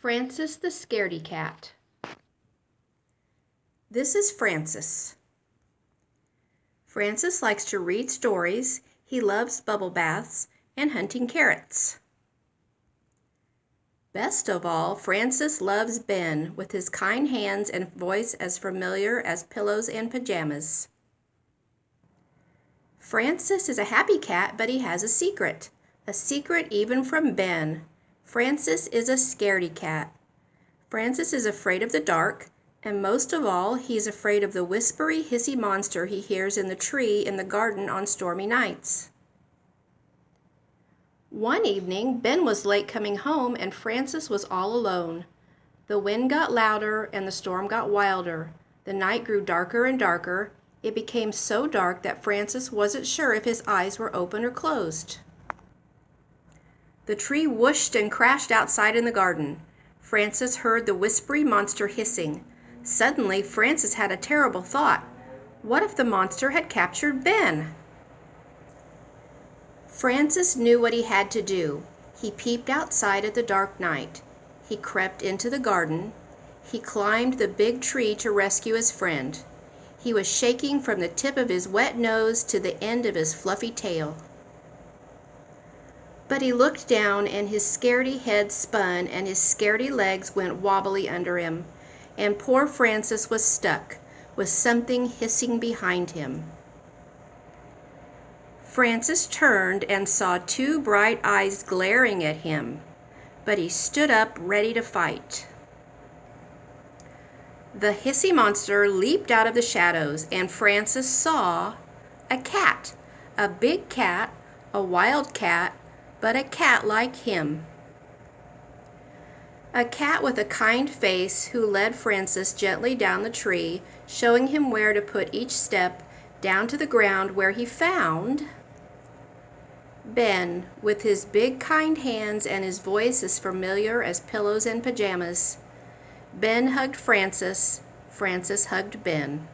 Francis the Scaredy Cat. This is Francis. Francis likes to read stories, he loves bubble baths, and hunting carrots. Best of all, Francis loves Ben, with his kind hands and voice as familiar as pillows and pajamas. Francis is a happy cat, but he has a secret even from Ben. Francis is a scaredy cat. Francis is afraid of the dark, and most of all, he's afraid of the whispery, hissy monster he hears in the tree in the garden on stormy nights. One evening, Ben was late coming home, and Francis was all alone. The wind got louder, and the storm got wilder. The night grew darker and darker. It became so dark that Francis wasn't sure if his eyes were open or closed. The tree whooshed and crashed outside in the garden. Francis heard the whispery monster hissing. Suddenly, Francis had a terrible thought. What if the monster had captured Ben? Francis knew what he had to do. He peeped outside at the dark night. He crept into the garden. He climbed the big tree to rescue his friend. He was shaking from the tip of his wet nose to the end of his fluffy tail. But he looked down, and his scaredy head spun, and his scaredy legs went wobbly under him, and poor Francis was stuck, with something hissing behind him. Francis turned and saw two bright eyes glaring at him, but he stood up ready to fight. The hissy monster leaped out of the shadows, and Francis saw a cat, a big cat, a wild cat, but a cat like him. A cat with a kind face who led Francis gently down the tree, showing him where to put each step, down to the ground where he found Ben, with his big kind hands and his voice as familiar as pillows and pajamas. Ben hugged Francis. Francis hugged Ben.